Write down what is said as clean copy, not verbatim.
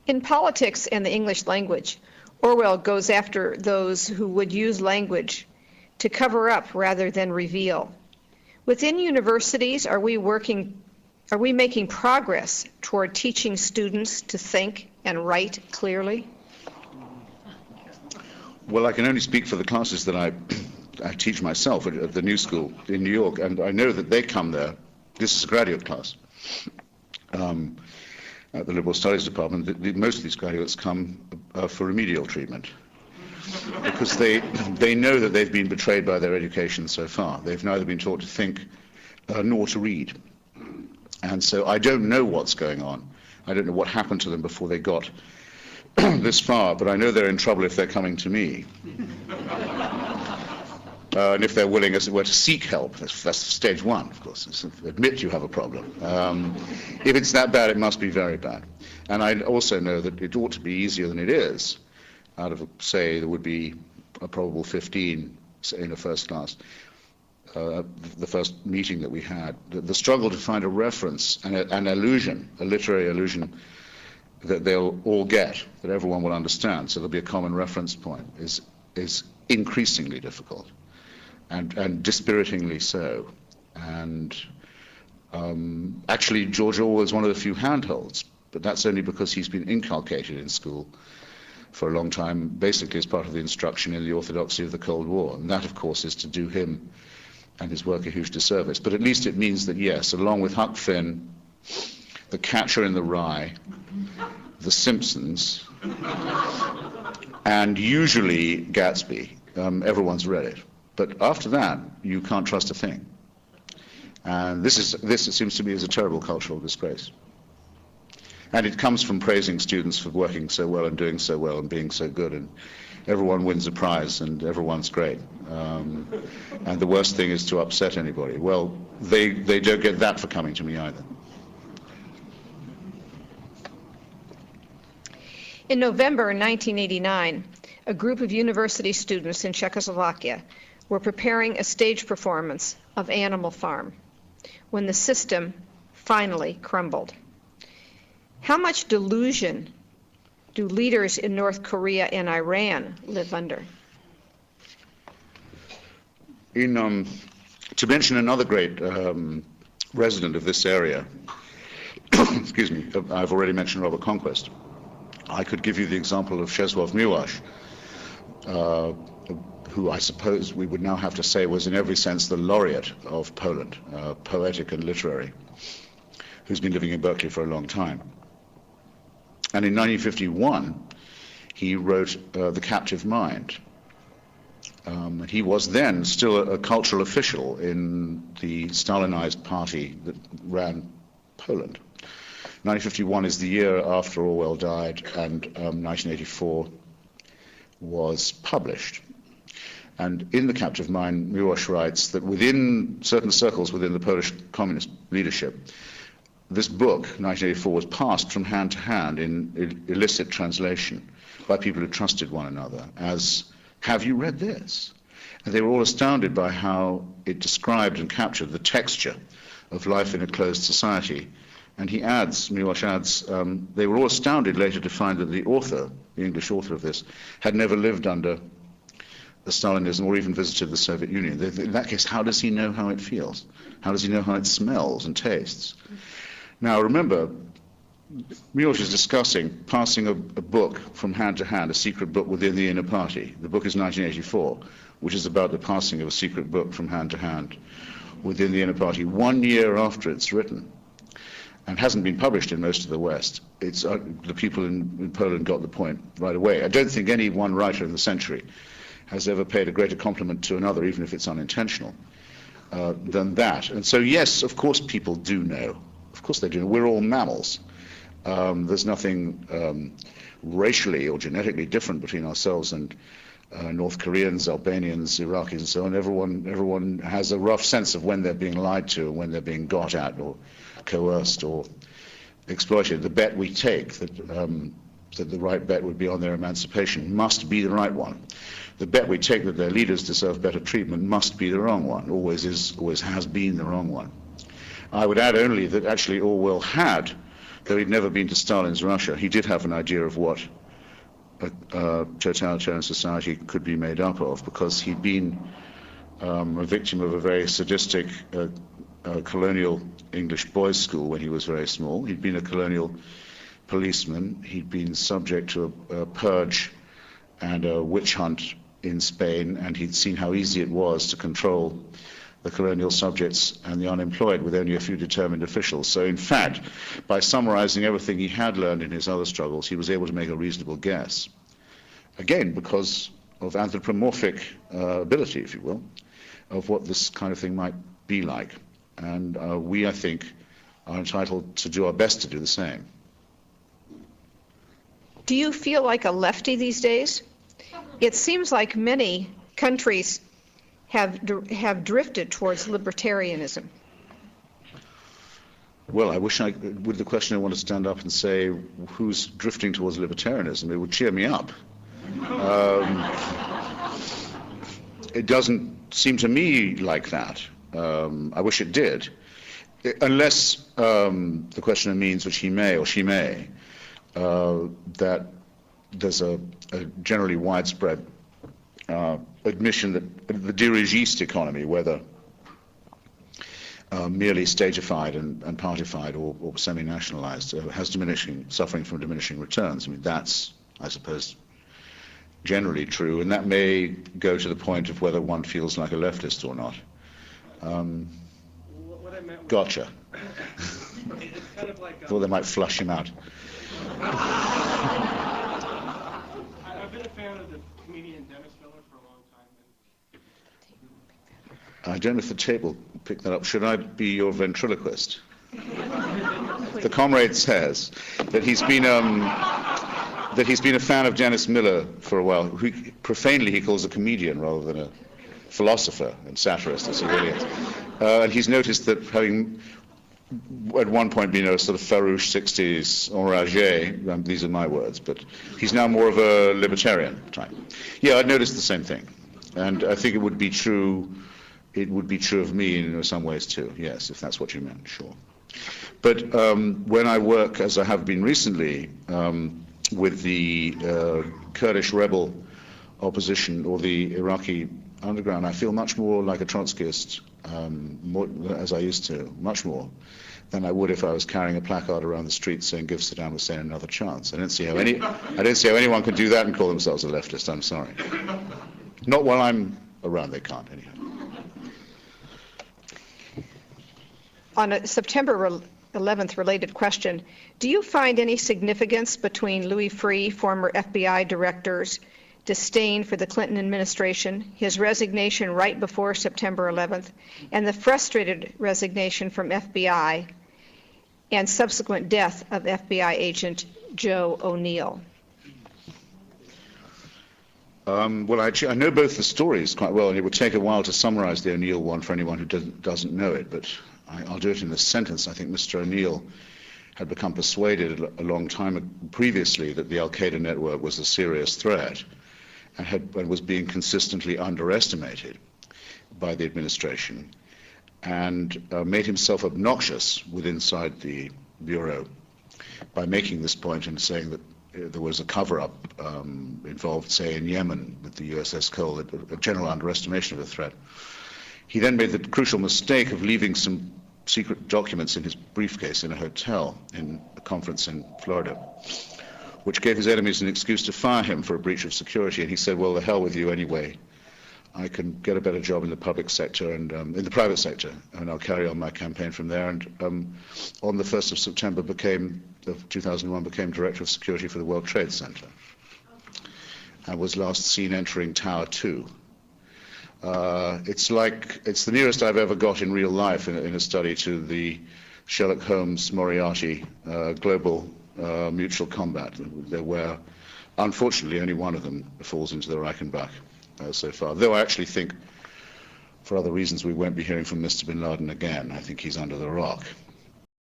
In politics and the English language, Orwell goes after those who would use language to cover up rather than reveal. Within universities, are we making progress toward teaching students to think and write clearly? Well, I can only speak for the classes that I teach myself at the New School in New York, and I know that they come there. This is a graduate class. At the Liberal Studies Department, most of these graduates come for remedial treatment because they know that they've been betrayed by their education so far. They've neither been taught to think nor to read. And so I don't know what's going on. I don't know what happened to them before they got this far, but I know they're in trouble if they're coming to me. And if they're willing, as it were, to seek help, that's stage one, of course. Admit you have a problem. If it's that bad, it must be very bad. And I also know that it ought to be easier than it is. Out of, say, there would be a probable 15 in a first class. The first meeting that we had, the struggle to find a reference and an allusion, a literary allusion that they'll all get, that everyone will understand, so there'll be a common reference point, is increasingly difficult. And dispiritingly so. And actually, George Orwell is one of the few handholds, but that's only because he's been inculcated in school for a long time, basically as part of the instruction in the orthodoxy of the Cold War. And that, of course, is to do him and his work a huge disservice. But at least it means that, yes, along with Huck Finn, The Catcher in the Rye, The Simpsons, and usually Gatsby, everyone's read it. But after that, you can't trust a thing. And this, it seems to me, is a terrible cultural disgrace. And it comes from praising students for working so well and doing so well and being so good, and everyone wins a prize and everyone's great. And the worst thing is to upset anybody. Well, they don't get that for coming to me either. In November 1989, a group of university students in Czechoslovakia were preparing a stage performance of Animal Farm when the system finally crumbled. How much delusion do leaders in North Korea and Iran live under? To mention another great resident of this area, excuse me, I've already mentioned Robert Conquest. I could give you the example of Czesław Miłosz, who I suppose we would now have to say was in every sense the laureate of Poland, poetic and literary, who's been living in Berkeley for a long time. And in 1951, he wrote The Captive Mind. He was then still a cultural official in the Stalinized party that ran Poland. 1951 is the year after Orwell died, and 1984 was published. And in The Captive Mind, Miłosz writes that within certain circles within the Polish communist leadership, this book, 1984, was passed from hand to hand in illicit translation by people who trusted one another as, have you read this? And they were all astounded by how it described and captured the texture of life in a closed society. And he adds, Miłosz adds, they were all astounded later to find that the author, the English author of this, had never lived under the Stalinism or even visited the Soviet Union. In that case, how does he know how it feels? How does he know how it smells and tastes? Now remember, Miłosz is discussing passing a book from hand to hand, a secret book within the inner party. The book is 1984, which is about the passing of a secret book from hand to hand within the inner party 1 year after it's written, and hasn't been published in most of the West. It's the people in Poland got the point right away. I don't think any one writer in the century has ever paid a greater compliment to another, even if it's unintentional, than that. And so yes, of course people do know. Of course they do. We're all mammals. There's nothing racially or genetically different between ourselves and North Koreans, Albanians, Iraqis, and so on. Everyone has a rough sense of when they're being lied to and when they're being got at or coerced or exploited. The bet we take that the right bet would be on their emancipation must be the right one. The bet we take that their leaders deserve better treatment must be the wrong one. Always is, always has been the wrong one. I would add only that actually Orwell had though he'd never been to Stalin's Russia, he did have an idea of what a totalitarian society could be made up of, because he'd been a victim of a very sadistic colonial English boys' school when he was very small. He'd been a colonial policeman. He'd been subject to a purge and a witch hunt in Spain, and he'd seen how easy it was to control the colonial subjects and the unemployed with only a few determined officials. So in fact, by summarizing everything he had learned in his other struggles, he was able to make a reasonable guess. Again, because of anthropomorphic ability, if you will, of what this kind of thing might be like. And we, I think, are entitled to do our best to do the same. Do you feel like a lefty these days? It seems like many countries have drifted towards libertarianism. Well, I wish with the question I want to stand up and say who's drifting towards libertarianism. It would cheer me up. It doesn't seem to me like that. I wish it did. Unless the questioner means, which he may or she may, that there's a generally widespread admission that the dirigiste economy, whether merely stageified and partified or semi-nationalized, has suffering from diminishing returns. I mean, that's, I suppose, generally true, and that may go to the point of whether one feels like a leftist or not. Gotcha. It's kind of like, thought they might flush him out. I've been a fan of the comedian Dennis Miller for a long time. I don't know if the table picked that up. Should I be your ventriloquist? The comrade says that he's been a fan of Dennis Miller for a while. Profanely, he calls a comedian rather than a philosopher and satirist, as he really is. And he's noticed that, having at one point been a sort of farouche 60s enragé, these are my words, but he's now more of a libertarian type. Yeah, I'd noticed the same thing. And I think it would be true of me in some ways too, yes, if that's what you meant, sure. But when I work, as I have been recently, with the Kurdish rebel opposition or the Iraqi underground, I feel much more like a Trotskyist, as I used to, much more than I would if I was carrying a placard around the street saying "Give Saddam Hussein another chance." I don't see how anyone can do that and call themselves a leftist. I'm sorry. Not while I'm around. They can't anyhow. On a September 11th related question, do you find any significance between Louis Freeh, former FBI director's disdain for the Clinton administration, his resignation right before September 11th, and the frustrated resignation from FBI and subsequent death of FBI agent Joe O'Neill? Well, I know both the stories quite well, and it would take a while to summarize the O'Neill one for anyone who doesn't know it, but I'll do it in a sentence. I think Mr. O'Neill had become persuaded a long time previously that the Al-Qaeda network was a serious threat and was being consistently underestimated by the administration, and made himself obnoxious inside the Bureau by making this point and saying that there was a cover-up involved, say, in Yemen with the USS Cole, a general underestimation of the threat. He then made the crucial mistake of leaving some secret documents in his briefcase in a hotel in a conference in Florida, which gave his enemies an excuse to fire him for a breach of security. And he said, well, the hell with you anyway. I can get a better job in the public sector and in the private sector, and I'll carry on my campaign from there. And on the 1st of September of 2001, became Director of Security for the World Trade Center, and was last seen entering Tower 2. It's the nearest I've ever got in real life in a study to the Sherlock Holmes Moriarty global mutual combat, where unfortunately only one of them falls into the Reichenbach so far. Though I actually think, for other reasons, we won't be hearing from Mr. bin Laden again. I think he's under the rock.